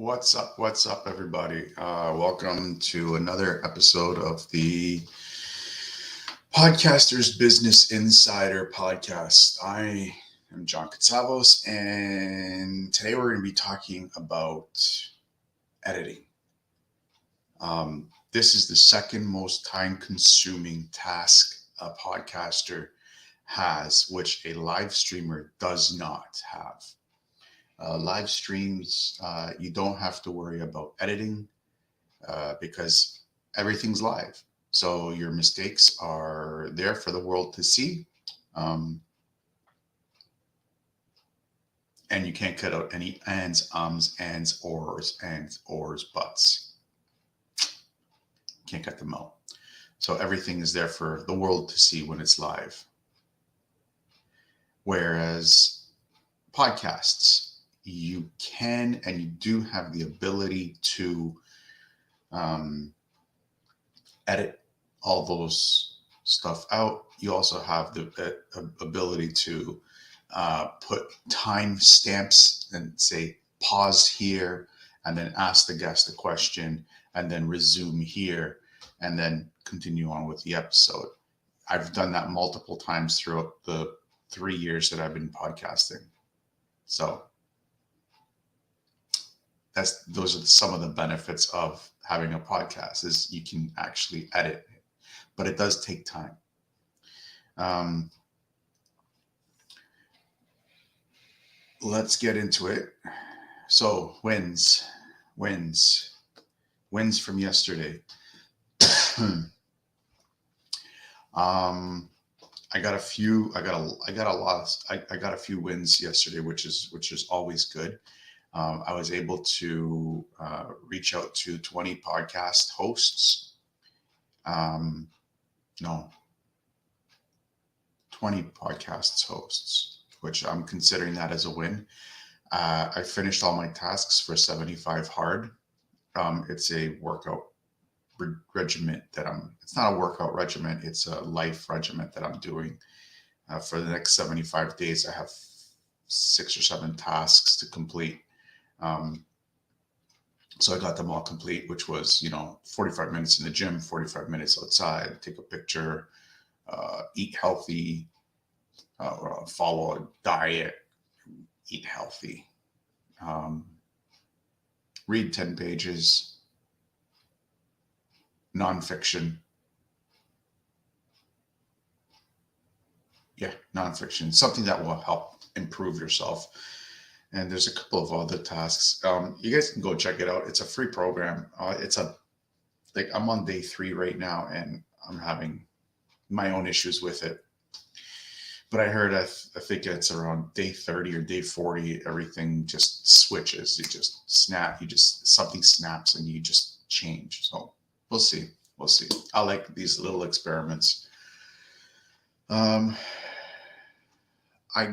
What's up? What's up, everybody? Welcome to another episode of the Podcasters Business Insider podcast. I am John Katsavos, and today we're going to be talking about editing. This is the second most time consuming task a podcaster has, which a live streamer does not have. Live streams, you don't have to worry about editing because everything's live. So your mistakes are there for the world to see. Um, and you can't cut out any ands, ands, ors, buts. Can't cut them out. So everything is there for the world to see when it's live. Whereas podcasts, you can and you do have the ability to edit all those stuff out. You also have the ability to put time stamps and say pause here and then ask the guest a question and then resume here and then continue on with the episode. I've done that multiple times throughout the 3 years that I've been podcasting. So those are some of the benefits of having a podcast is you can actually edit it, but it does take time. Let's get into it. So wins from yesterday. I got a few wins yesterday, which is always good. I was able to reach out to 20 podcast hosts. 20 podcasts hosts, which I'm considering that as a win. I finished all my tasks for 75 hard. It's a workout regiment it's not a workout regiment, it's a life regiment that I'm doing. For the next 75 days, I have 6 or 7 tasks to complete. So I got them all complete, which was, 45 minutes in the gym, 45 minutes outside, take a picture, eat healthy, follow a diet, eat healthy, read 10 pages, nonfiction. Yeah, nonfiction, something that will help improve yourself. And there's a couple of other tasks. You guys can go check it out. It's a free program. I'm on day 3 right now, and I'm having my own issues with it. But I heard, I think it's around day 30 or day 40, everything just switches. You just snap. Something snaps and you just change. So we'll see. I like these little experiments. I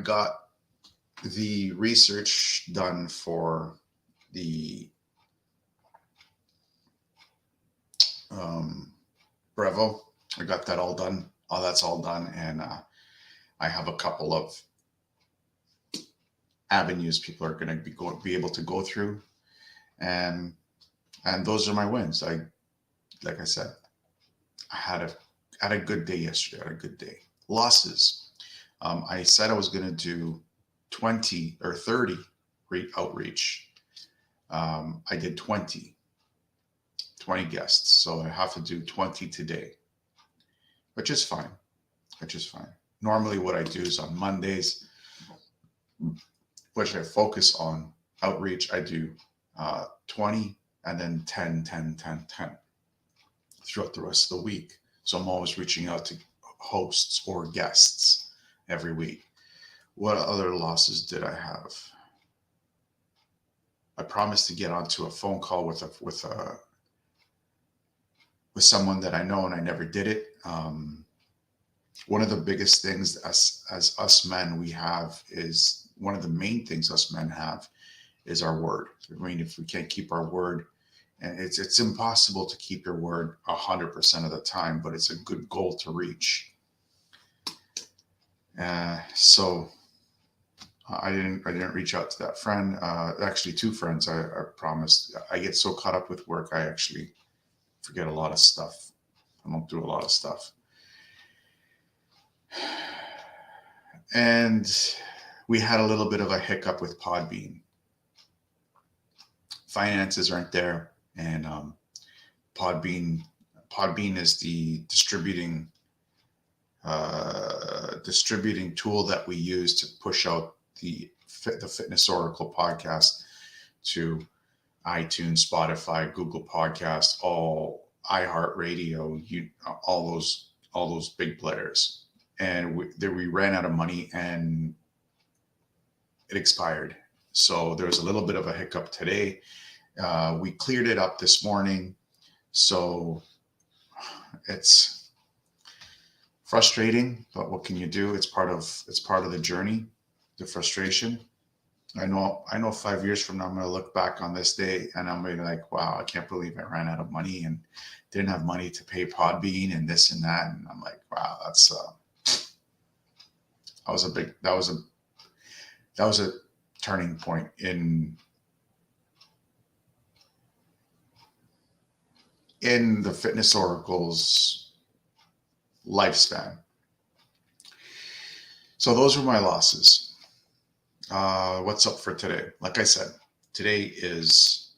got the research done for the Brevo. I got that all done. That's all done. And I have a couple of avenues people are going to be able to go through. And those are my wins. Like I said, I had a good day yesterday. I had a good day. Losses. I said I was going to do 20 or 30 outreach. I did 20 guests. So I have to do 20 today, which is fine. Normally what I do is on Mondays, which I focus on outreach, I do 20 and then 10 throughout the rest of the week. So I'm always reaching out to hosts or guests every week. What other losses did I have? I promised to get onto a phone call with someone that I know, and I never did it. One of the biggest things as us men we have is one of the main things us men have is our word. I mean, if we can't keep our word, and it's impossible to keep your word 100% of the time, but it's a good goal to reach. So I didn't reach out to that friend. Actually, two friends. I promised. I get so caught up with work, I actually forget a lot of stuff. I don't do a lot of stuff. And we had a little bit of a hiccup with Podbean. Finances aren't there, and Podbean Podbean is the distributing tool that we use to push out the Fitness Oracle podcast to iTunes, Spotify, Google Podcast, all iHeartRadio, all those big players. And we ran out of money and it expired. So there was a little bit of a hiccup today. We cleared it up this morning. So it's frustrating, but what can you do? It's part of the journey, the frustration. I know 5 years from now I'm gonna look back on this day and I'm gonna be like, wow, I can't believe I ran out of money and didn't have money to pay Podbean and this and that. And I'm like, wow, that was a turning point in the Fitness Oracle's lifespan. So those were my losses. What's up for today? Like I said, today is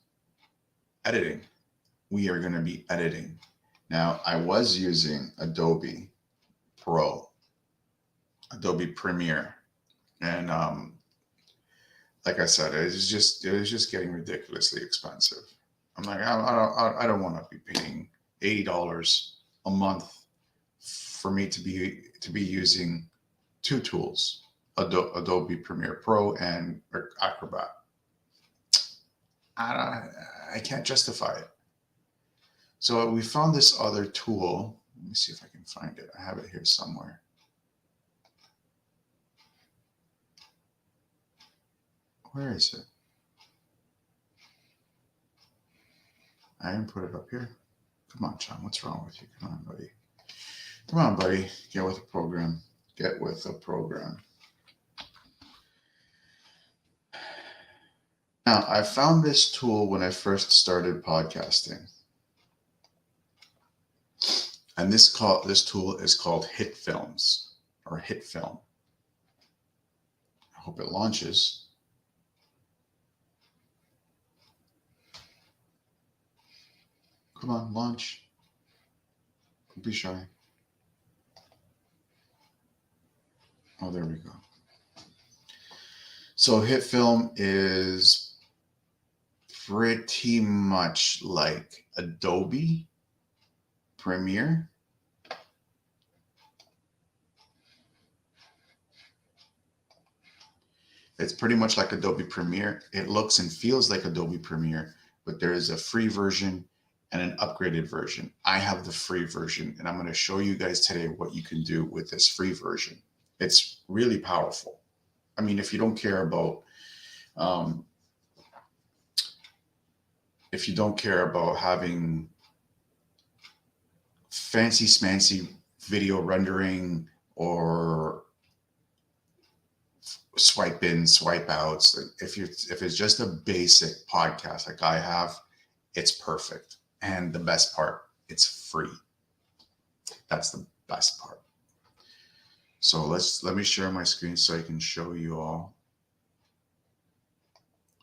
editing. We are going to be editing. Now, I was using Adobe Pro, Adobe Premiere, and like I said, it was just getting ridiculously expensive. I'm like, I don't want to be paying $80 a month for me to be using two tools, Adobe Premiere Pro and Acrobat. I can't justify it. So we found this other tool. Let me see if I can find it. I have it here somewhere. Where is it? I didn't put it up here. Come on, John. What's wrong with you? Come on, buddy. Come on, buddy. Get with the program. Get with the program. Now, I found this tool when I first started podcasting. And this tool is called HitFilms or HitFilm. I hope it launches. Come on, launch. Don't be shy. Oh, there we go. So HitFilm is pretty much like Adobe Premiere. It's pretty much like Adobe Premiere. It looks and feels like Adobe Premiere, but there is a free version and an upgraded version. I have the free version, and I'm going to show you guys today what you can do with this free version. It's really powerful. I mean, if you don't care about having fancy smancy video rendering or swipe in, swipe outs, if it's just a basic podcast like I have, it's perfect. And the best part, it's free. That's the best part. So let me share my screen so I can show you all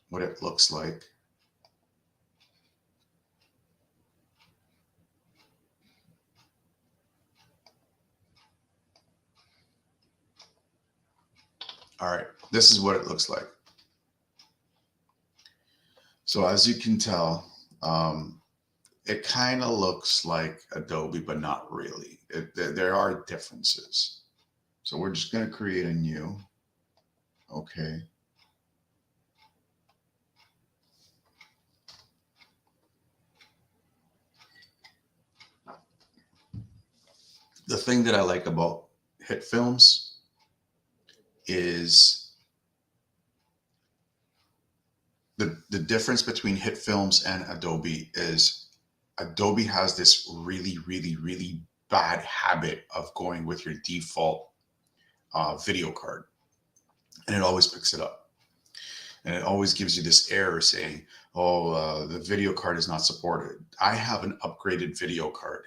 what it looks like. All right, this is what it looks like. So as you can tell, it kind of looks like Adobe, but not really. There are differences. So we're just going to create a new. Okay. The thing that I like about HitFilms is the difference between HitFilms and Adobe is Adobe has this really, really, really bad habit of going with your default video card. and it always picks it up. And it always gives you this error saying, oh, the video card is not supported. I have an upgraded video card.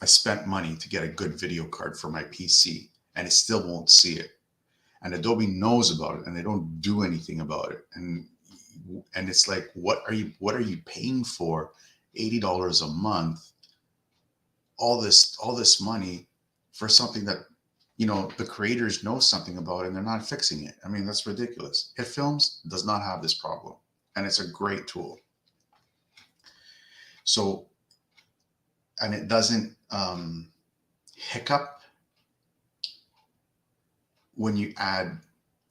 I spent money to get a good video card for my PC, and it still won't see it. And Adobe knows about it, and they don't do anything about it. And it's like, what are you paying for? $80 a month, all this money for something that the creators know something about and they're not fixing it. I mean, that's ridiculous. HitFilms does not have this problem, and it's a great tool. So, and it doesn't hiccup when you add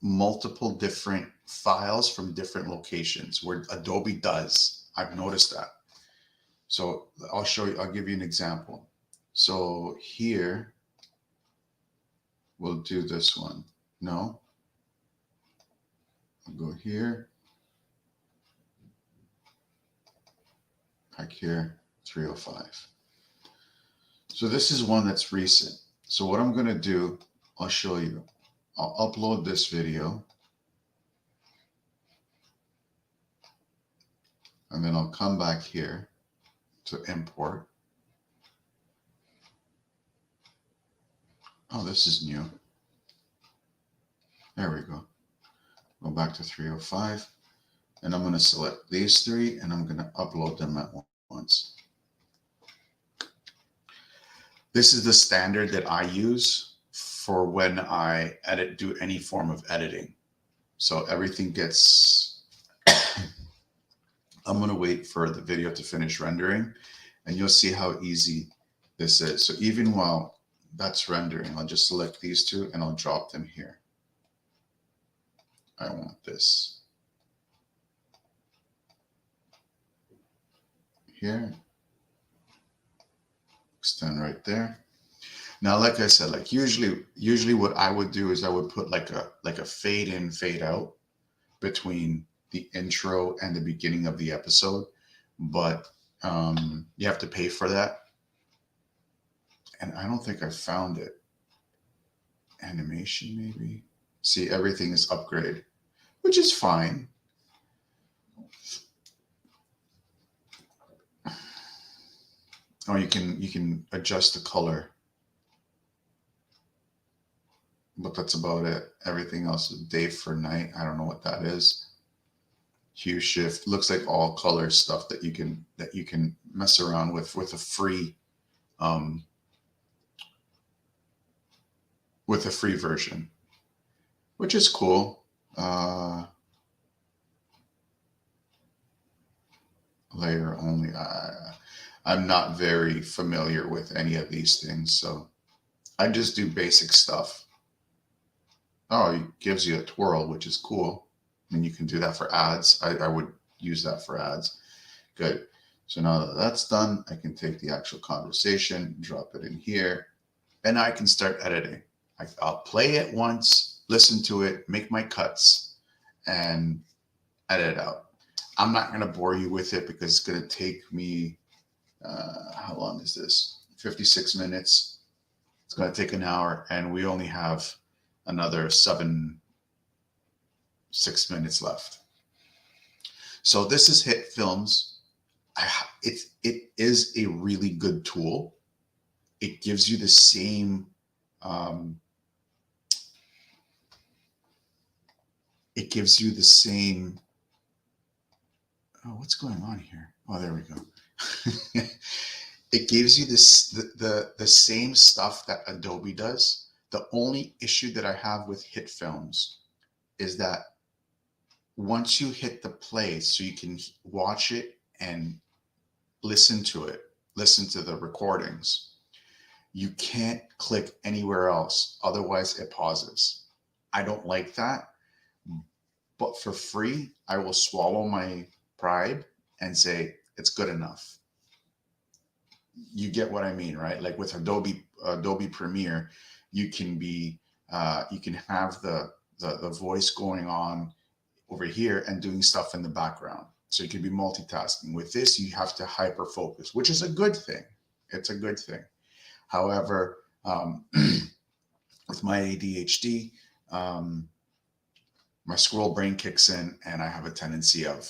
multiple different files from different locations, where Adobe does. I've noticed that. So I'll give you an example. So here, we'll do this one. No, I'll go here, back here, 305. So this is one that's recent. So what I'm going to do, I'll show you. I'll upload this video, and then I'll come back here to import. Oh, this is new. There we go. Go back to 305, and I'm going to select these three, and I'm going to upload them at once. This is the standard that I use for when I do any form of editing. So everything gets, I'm going to wait for the video to finish rendering, and you'll see how easy this is. So even while that's rendering, I'll just select these two and I'll drop them here. I want this here, extend right there. Now, like I said, like usually what I would do is I would put like a fade in, fade out between the intro and the beginning of the episode, but you have to pay for that. And I don't think I found it. Animation, maybe. See, everything is upgraded, which is fine. Oh, you can adjust the color, but that's about it. Everything else is day for night. I don't know what that is. Hue shift looks like all color stuff that you can mess around with a free version, which is cool. Layer only. I'm not very familiar with any of these things, so I just do basic stuff. Oh, it gives you a twirl, which is cool. I mean, you can do that for ads. I would use that for ads. Good. So now that that's done, I can take the actual conversation, drop it in here, and I can start editing. I'll play it once, listen to it, make my cuts, and edit it out. I'm not going to bore you with it because it's going to take me, how long is this? 56 minutes. It's going to take an hour, and we only have another 6 minutes left. So this is HitFilms. It is a really good tool. It gives you the same oh, what's going on here? Oh, there we go. It gives you the same stuff that Adobe does. The only issue that I have with HitFilms is that once you hit the play, so you can watch it and listen to the recordings, you can't click anywhere else. Otherwise, it pauses. I don't like that. But for free, I will swallow my pride and say it's good enough. You get what I mean, right? Like with Adobe Premiere, you can have the voice going on over here and doing stuff in the background. So you can be multitasking. With this, you have to hyper focus, which is a good thing. It's a good thing. However, with my ADHD, my squirrel brain kicks in, and I have a tendency of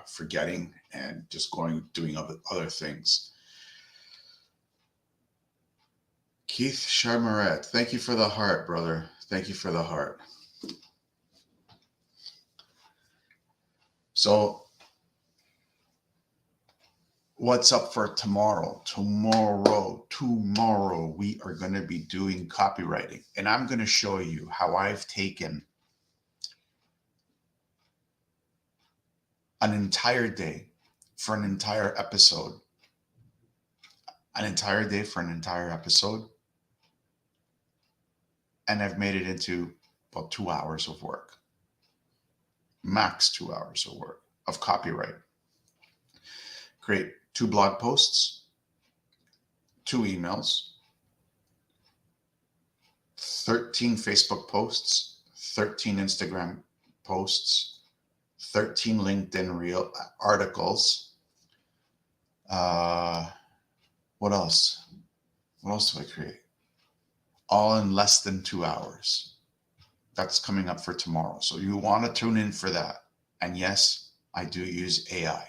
forgetting and just doing other things. Keith Charmaret, thank you for the heart, brother. Thank you for the heart. So, what's up for tomorrow? Tomorrow, we are going to be doing copywriting, and I'm going to show you how I've taken an entire day for an entire episode, and I've made it into about 2 hours of work, max 2 hours of work of copyright. Create 2 blog posts, 2 emails, 13 Facebook posts, 13 Instagram posts, 13 LinkedIn Reel articles. What else? What else do I create? All in less than 2 hours. That's coming up for tomorrow. So you want to tune in for that. And yes, I do use AI.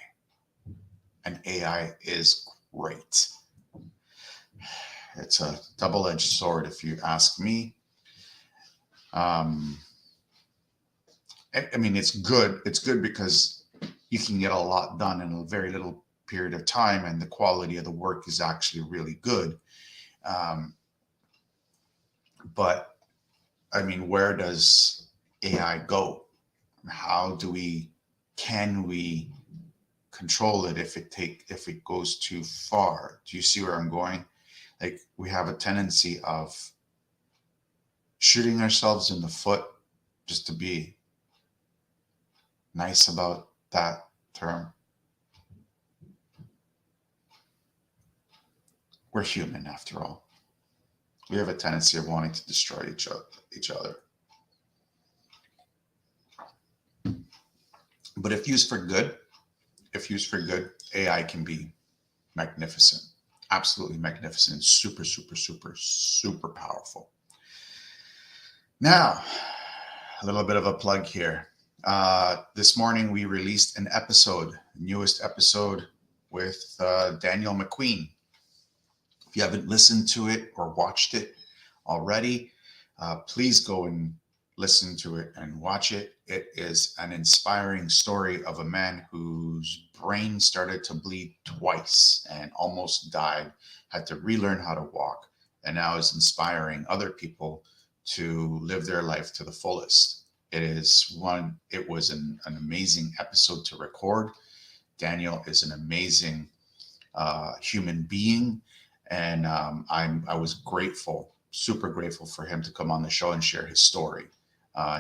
And AI is great. It's a double-edged sword, if you ask me. I mean, it's good. It's good because you can get a lot done in a very little period of time, and the quality of the work is actually really good. But I mean, where does AI go? Can we control it if it goes too far? Do you see where I'm going? Like, we have a tendency of shooting ourselves in the foot, just to be nice about that term. We're human after all. We have a tendency of wanting to destroy each other. But if used for good, AI can be magnificent, absolutely magnificent, super, super, super, super powerful. Now, a little bit of a plug here. This morning we released an episode, newest episode with Daniel McQueen. If you haven't listened to it or watched it already, please go and listen to it and watch it. It is an inspiring story of a man whose brain started to bleed twice and almost died, had to relearn how to walk, and now is inspiring other people to live their life to the fullest. It was an amazing episode to record. Daniel is an amazing human being. And I was grateful, super grateful for him to come on the show and share his story.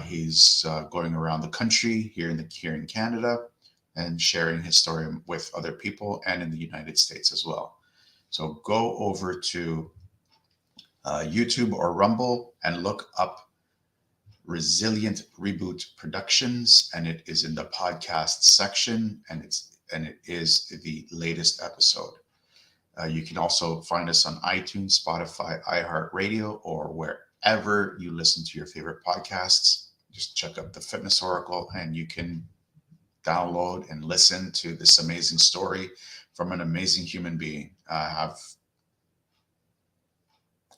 He's going around the country here in Canada and sharing his story with other people and in the United States as well. So go over to YouTube or Rumble and look up Resilient Reboot Productions, and it is in the podcast section, and it is the latest episode. You can also find us on iTunes, Spotify, iHeartRadio, or wherever you listen to your favorite podcasts. Just check up the Fitness Oracle, and you can download and listen to this amazing story from an amazing human being. I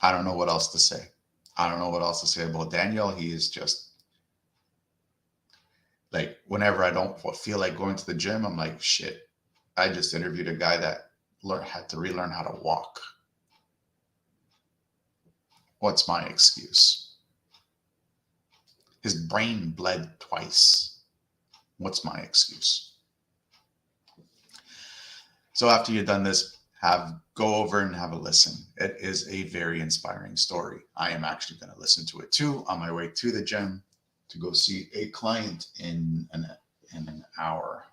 don't know what else to say. I don't know what else to say about Daniel. He is just like, whenever I don't feel like going to the gym, I'm like, shit, I just interviewed a guy that had to relearn how to walk. What's my excuse? His brain bled twice. What's my excuse? So after you've done this, go over and have a listen. It is a very inspiring story. I am actually going to listen to it too on my way to the gym to go see a client in an hour.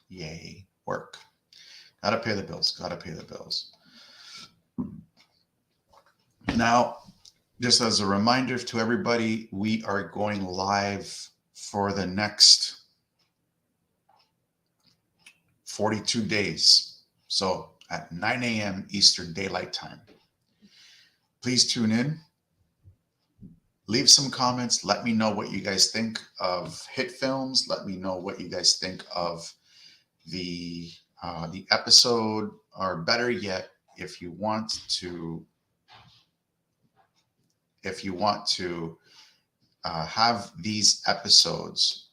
Yay, work. Gotta pay the bills. Now, just as a reminder to everybody, we are going live for the next 42 days. So at 9 a.m. Eastern Daylight Time. Please tune in. leave some comments. Let me know what you guys think of Hit Films. Let me know what you guys think of the episode, or better yet, if you want to have these episodes.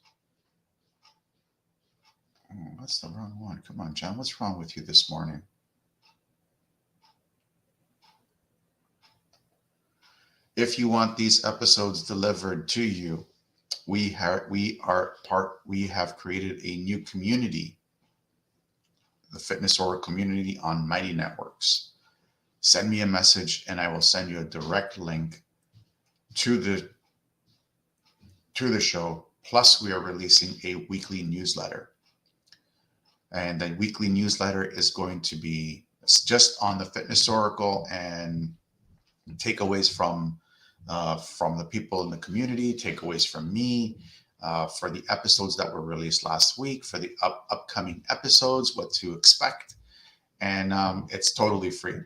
Oh, that's the wrong one. Come on, John. What's wrong with you this morning? If you want these episodes delivered to you, we have created a new community, the Fitness Oracle community on Mighty Networks. Send me a message and I will send you a direct link to the show. Plus, we are releasing a weekly newsletter. And the weekly newsletter is going to be just on the Fitness Oracle and takeaways from the people in the community, takeaways from me, for the episodes that were released last week, for the upcoming episodes, what to expect. And it's totally free.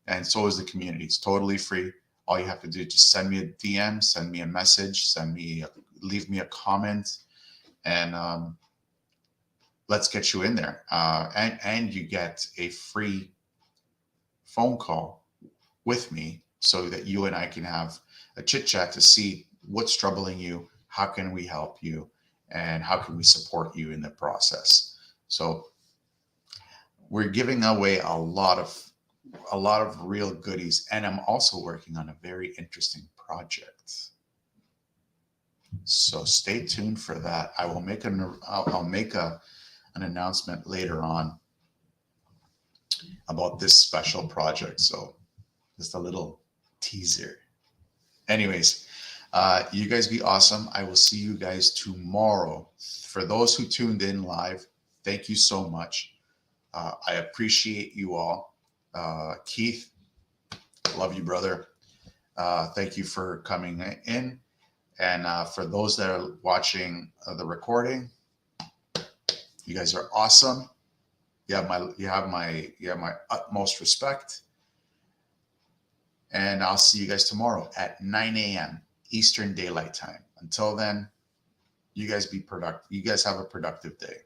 And so is the community. It's totally free. All you have to do is just send me a DM, send me a message, leave me a comment, and let's get you in there. And you get a free phone call with me so that you and I can have a chit chat to see what's troubling you, how can we help you, and how can we support you in the process. So we're giving away a lot of real goodies, and I'm also working on a very interesting project. So stay tuned for that. I will make I'll make an announcement later on about this special project. So just a little teaser. Anyways, you guys be awesome. I will see you guys tomorrow. For those who tuned in live, thank you so much. I appreciate you all. Keith, love you, brother. Thank you for coming in. And for those that are watching the recording, you guys are awesome. You have my utmost respect. And I'll see you guys tomorrow at 9 a.m. Eastern Daylight Time. Until then, you guys be productive. You guys have a productive day.